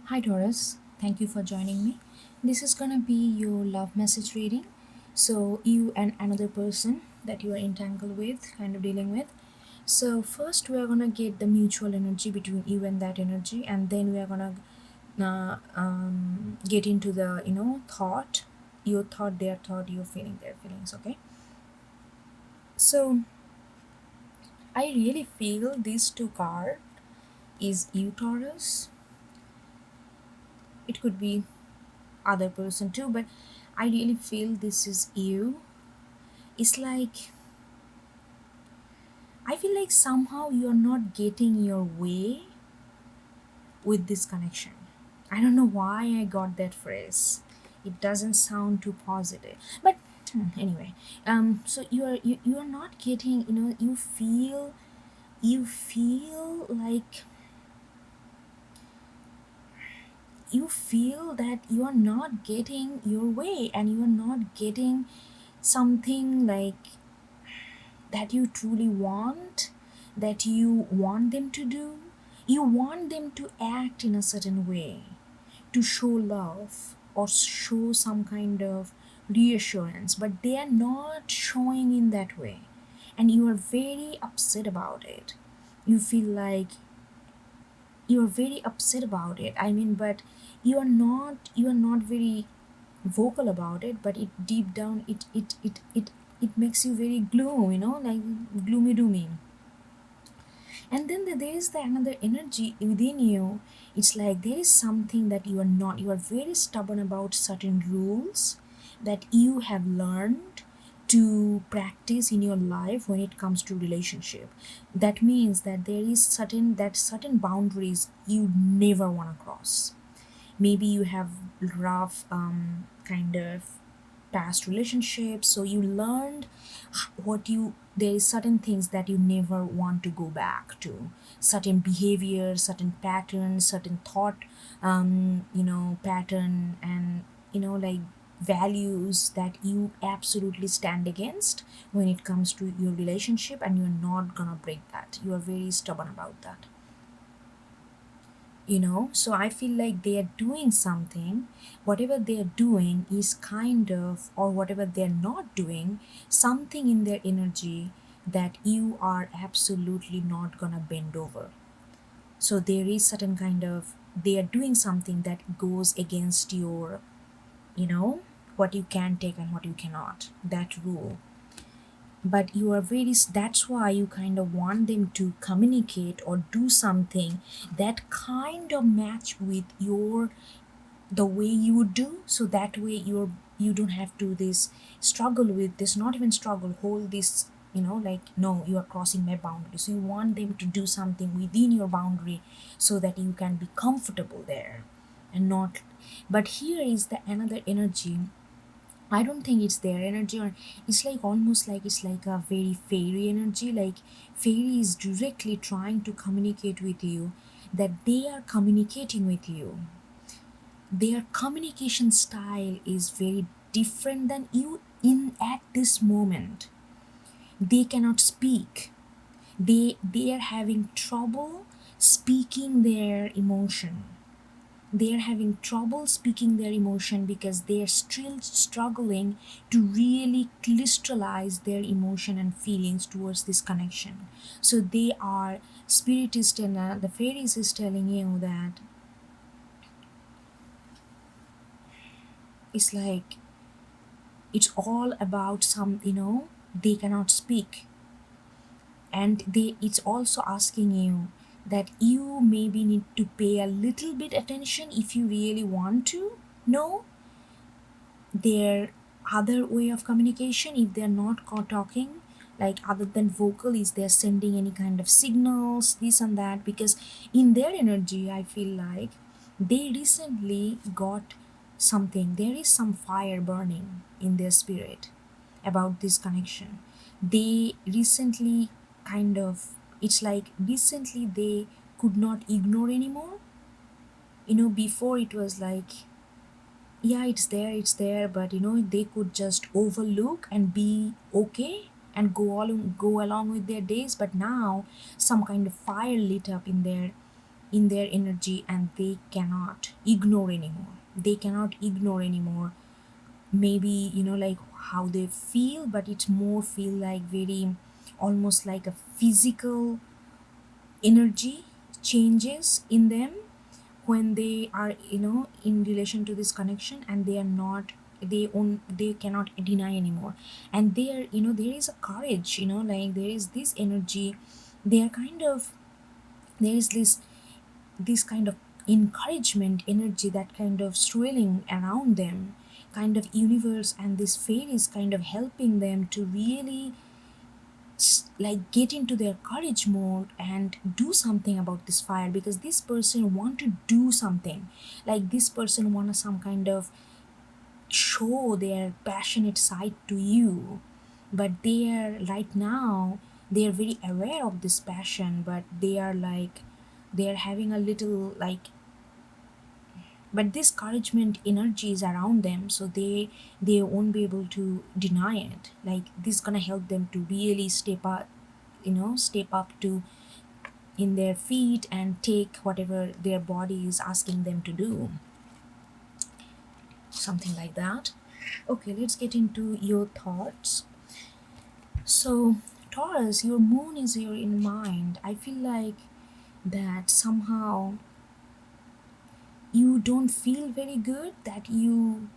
Hi Taurus, thank you for joining me. This is gonna be your love message reading. So, you and another person that you are entangled with, kind of dealing with. So, first we are gonna get the mutual energy between you and that energy, and then we are gonna get into the thought, your thought, their thought, your feeling, their feelings. Okay. So, I really feel these two card is you Taurus. It could be other person too, but I really feel this is you. It's like I feel like somehow you're not getting your way with this connection. I don't know why I got that phrase. It doesn't sound too positive, but anyway, so you are not getting, you feel like you feel that you are not getting your way, and you are not getting something like that you truly want, that you want them to do. You want them to act in a certain way, to show love or show some kind of reassurance, but they are not showing in that way. And you are very upset about it. You feel like you're very upset about it. I mean, but you are not very vocal about it, but it deep down it makes you very gloom, like gloomy doomy. And then there is the another energy within you. It's like there is something that you are very stubborn about certain rules that you have learned to practice in your life when it comes to relationship. That means that there is certain boundaries you never want to cross. Maybe you have rough kind of past relationships, so you learned what you there is certain things that you never want to go back to, certain behavior, certain patterns, certain thought, pattern, and like values that you absolutely stand against when it comes to your relationship, and you're not gonna break that. You are very stubborn about that. So I feel like they are doing something. Whatever they are doing is kind of, or whatever they're not doing, something in their energy that you are absolutely not gonna bend over. So there is certain kind of, they are doing something that goes against your, what you can take and what you cannot, that rule. But you are very, that's why you kind of want them to communicate or do something that kind of match with your, the way you would do, so that way you don't have to this struggle with this, not even struggle, hold this, like, no, you are crossing my boundary. So you want them to do something within your boundary so that you can be comfortable there and not. But here is the another energy. I don't think it's their energy, or it's like almost like it's like a very fairy energy. Like fairy is directly trying to communicate with you, that they are communicating with you. Their communication style is very different than you in at this moment. They cannot speak. They are having trouble speaking their emotion. They're having trouble speaking their emotion because they're still struggling to really crystallize their emotion and feelings towards this connection. So they are, spirit is telling, the fairies is telling you that it's like it's all about some, they cannot speak. And they, it's also asking you that you maybe need to pay a little bit attention if you really want to know their other way of communication. If they're not talking, like other than vocal, is they're sending any kind of signals, this and that, because in their energy I feel like they recently got something, there is some fire burning in their spirit about this connection. They recently kind of, it's like recently they could not ignore anymore. Before it was like, yeah, it's there, but they could just overlook and be okay and go along with their days. But now some kind of fire lit up in there, in their energy, and they cannot ignore anymore. They cannot ignore anymore. Maybe, like how they feel, but it's more feel like very almost like a physical energy changes in them when they are, in relation to this connection, and they are not, they cannot deny anymore. And there, there is a courage, like there is this energy. They are kind of, there is this kind of encouragement energy that kind of swirling around them, kind of universe and this fate is kind of helping them to really like get into their courage mode and do something about this fire, because this person want to do something. Like this person want some kind of show their passionate side to you, but they are right now, they are very aware of this passion, but they are like, they are having a little like, but this encouragement energy is around them, so they won't be able to deny it. Like this gonna help them to really step up, step up to in their feet and take whatever their body is asking them to do, something like that. Okay, let's get into your thoughts. So Taurus, your moon is your in mind. I feel like that somehow you don't feel very good, that you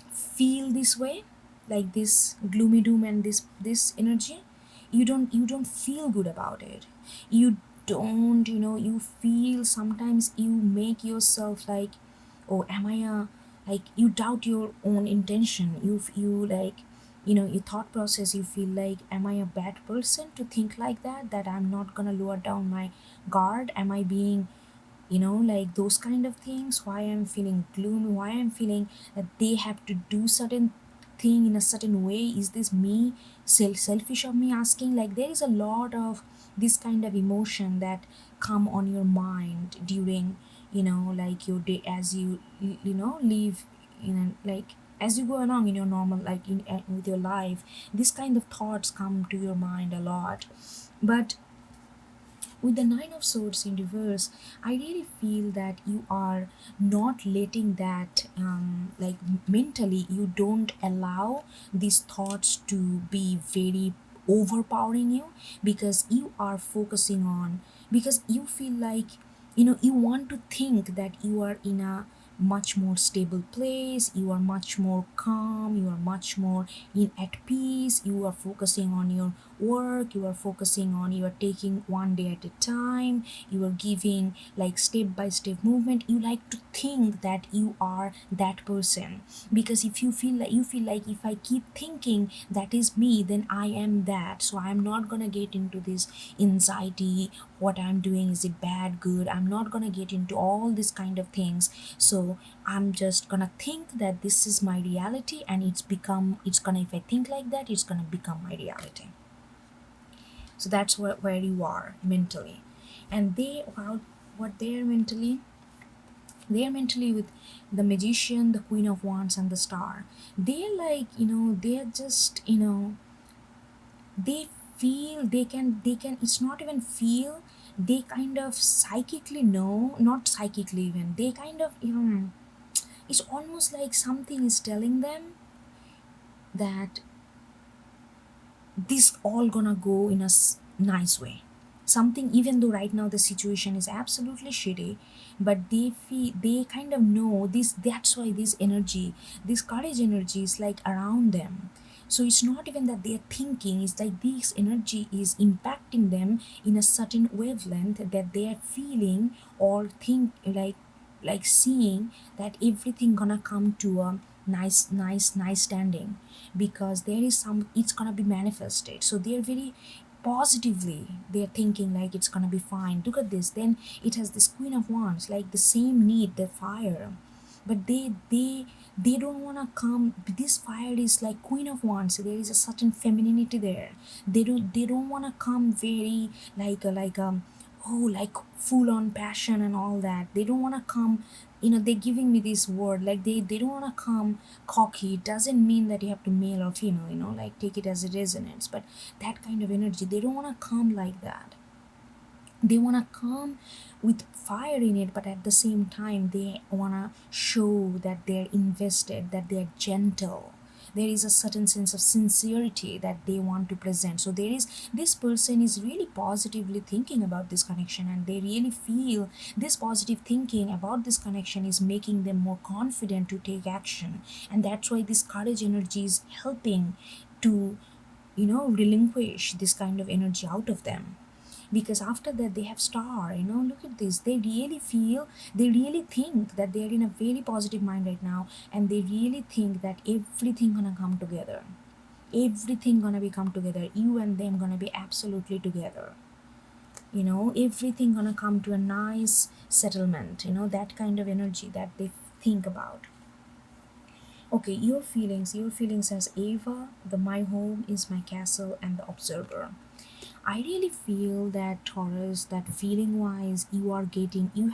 feel this way, like this gloomy doom and this energy. You don't feel good about it. You don't, you feel sometimes you make yourself like, oh, am I a, like you doubt your own intention. You like, your thought process, you feel like, am I a bad person to think like that, that I'm not gonna lower down my guard? Am I being, like those kind of things, why I'm feeling gloomy, why I'm feeling that they have to do certain thing in a certain way? Is this me selfish of me asking? Like there is a lot of this kind of emotion that come on your mind during, like your day, as live in a, like as you go along in your normal, like with your life, this kind of thoughts come to your mind a lot. But with the Nine of Swords in reverse, I really feel that you are not letting that, like mentally, you don't allow these thoughts to be very overpowering you, because you are focusing on, because you feel like, you want to think that you are in a much more stable place, you are much more calm, you are much more in at peace, you are focusing on your work, you are focusing on, you are taking one day at a time, you are giving like step by step movement. You like to think that you are that person, because if you feel like, if I keep thinking that is me, then I am that, so I'm not gonna get into this anxiety, what I'm doing, is it bad, good, I'm not gonna get into all this kind of things. So I'm just gonna think that this is my reality, and it's gonna, if I think like that, it's gonna become my reality. So that's where you are mentally. And they are, what they are mentally, they are mentally with the Magician, the Queen of Wands, and the Star. They're like, they're just, they feel, they can, it's not even feel, they kind of psychically know, not psychically even, they kind of, it's almost like something is telling them that this all gonna go in a nice way. Something, even though right now the situation is absolutely shitty, but they feel, they kind of know this, that's why this energy, this courage energy is like around them. So it's not even that they're thinking, it's like this energy is impacting them in a certain wavelength, that they're feeling or think like seeing that everything gonna come to a nice standing, because there is some, it's gonna be manifested. So they're very positively, they're thinking like it's gonna be fine. Look at this, then it has this Queen of Wands, like the same need, the fire, but they don't want to come, this fire is like Queen of Wands, so there is a certain femininity there. They don't want to come very like oh, like full on passion and all that. They don't want to come, they're giving me this word, like they don't want to come cocky. It doesn't mean that you have to male or female, like take it as it resonates, but that kind of energy, they don't want to come like that. They want to come with fire in it, but at the same time they want to show that they're invested, that they're gentle. There is a certain sense of sincerity that they want to present. So there is, this person is really positively thinking about this connection, and they really feel this positive thinking about this connection is making them more confident to take action. And that's why this courage energy is helping to, relinquish this kind of energy out of them. Because after that they have star, look at this, they really feel, they really think that they're in a very positive mind right now, and they really think that everything gonna come together, everything gonna be come together, you and them gonna be absolutely together, everything gonna come to a nice settlement, that kind of energy that they think about. Okay, your feelings as Ava, the my home is my castle, and the observer. I really feel that, Taurus, that feeling wise, you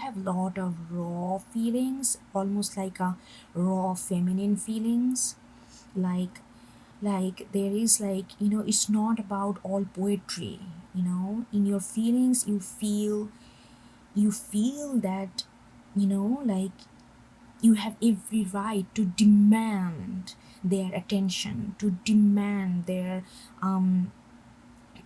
have lot of raw feelings, almost like a raw feminine feelings. Like, there is like, it's not about all poetry, in your feelings, you feel that, like you have every right to demand their attention, to demand their um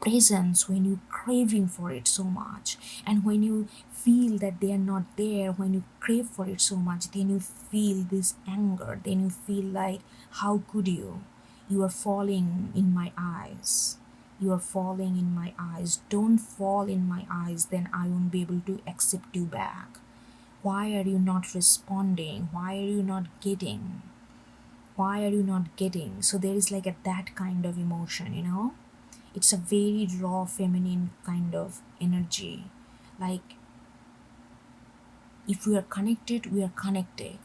presence when you're craving for it so much. And when you feel that they are not there, when you crave for it so much, then you feel this anger, then you feel like, how could you, you are falling in my eyes, you are falling in my eyes, don't fall in my eyes, then I won't be able to accept you back. Why are you not responding, why are you not getting, why are you not getting? So there is like a that kind of emotion, it's a very raw feminine kind of energy. Like, if we are connected, we are connected.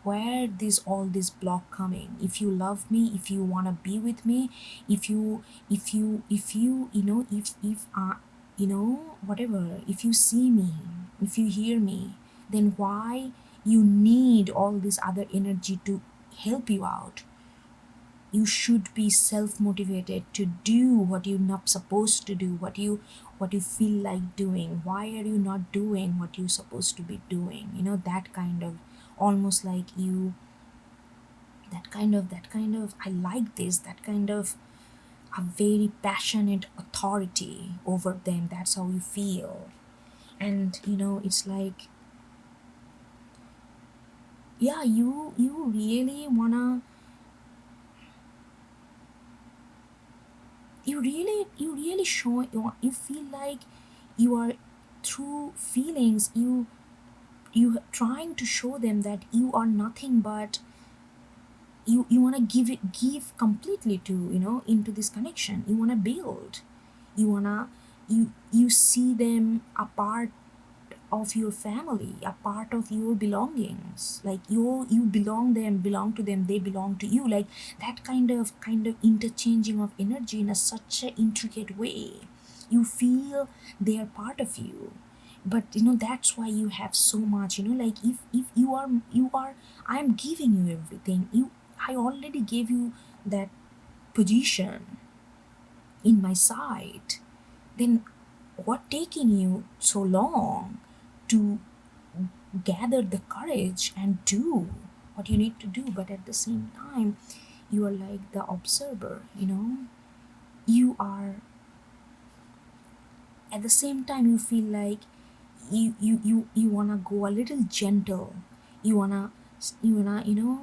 Where this all this block coming? If you love me, if you want to be with me, if you whatever, if you see me, if you hear me, then why you need all this other energy to help you out? You should be self-motivated to do what you're not supposed to do, what you feel like doing. Why are you not doing what you're supposed to be doing? That kind of, almost like you, that kind of I like this, that kind of a very passionate authority over them. That's how you feel. And it's like, yeah, you really wanna, you really show, you feel like you are, through feelings, you trying to show them that you are nothing but, you want to give completely to, into this connection. You want to build, you want to, you see them a part of your family, a part of your belongings. Like, you belong to them, they belong to you. Like, that kind of interchanging of energy in a such a intricate way. You feel they are part of you. But that's why you have so much, like, if you are I am giving you everything. I already gave you that position in my side. Then what taking you so long to gather the courage and do what you need to do? But at the same time, you are like the observer, you are, at the same time, you feel like you wanna go a little gentle. You wanna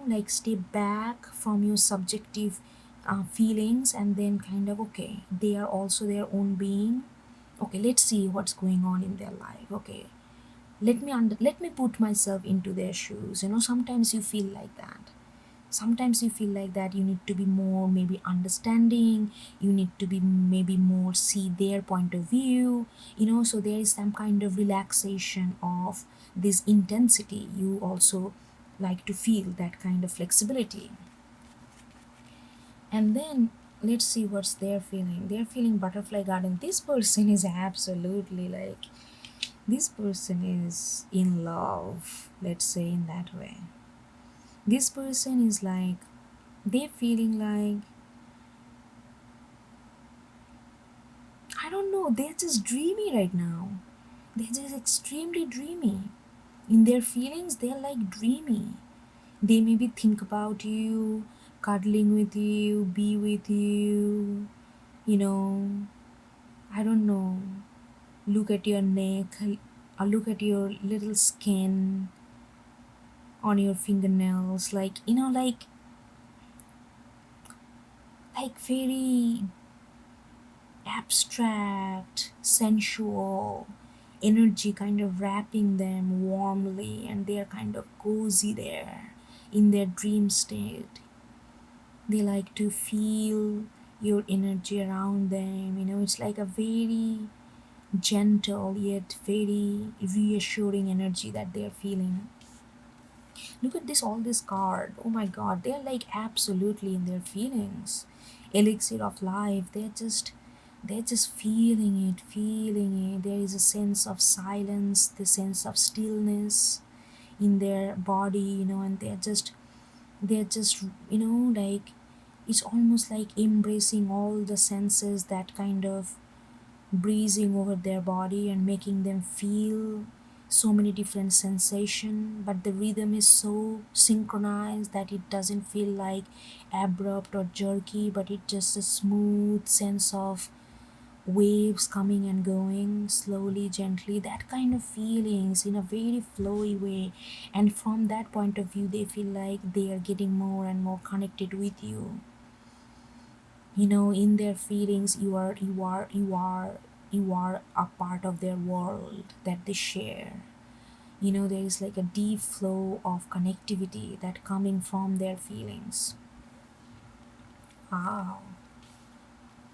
like stay back from your subjective feelings, and then kind of, okay, they are also their own being. Okay, let's see what's going on in their life. Okay, let me put myself into their shoes. Sometimes you feel like that. Sometimes you feel like that you need to be more maybe understanding, you need to be maybe more see their point of view. So there is some kind of relaxation of this intensity. You also like to feel that kind of flexibility. And then let's see what's they're feeling butterfly garden. This person is absolutely like, this person is in love, let's say in that way. This person is like, they're feeling like, I don't know, they're just dreamy right now. They're just extremely dreamy. In their feelings, they're like dreamy. They maybe think about you, cuddling with you, be with you, you know, I don't know, look at your neck, or look at your little skin on your fingernails, like, like very abstract, sensual energy kind of wrapping them warmly, and they're kind of cozy there in their dream state. They like to feel your energy around them. It's like a very gentle yet very reassuring energy that they're feeling. Look at this, all this card. Oh my god, they're like absolutely in their feelings. Elixir of life. They're just feeling it. There is a sense of silence, the sense of stillness in their body, and they're just like, it's almost like embracing all the senses, that kind of breezing over their body and making them feel so many different sensation, but the rhythm is so synchronized that it doesn't feel like abrupt or jerky, but it's just a smooth sense of waves coming and going slowly, gently, that kind of feelings in a very flowy way. And from that point of view, they feel like they are getting more and more connected with you. In their feelings, you are a part of their world that they share. There is like a deep flow of connectivity that coming from their feelings. Wow.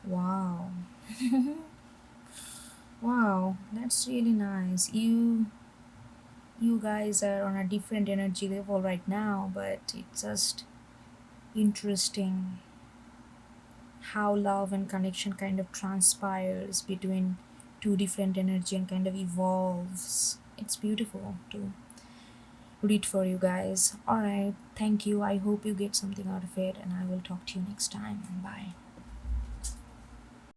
Wow. Wow, that's really nice. You guys are on a different energy level right now, but it's just interesting how love and connection kind of transpires between two different energy and kind of evolves. It's beautiful to read for you guys. All right, thank you. I hope you get something out of it, and I will talk to you next time. Bye.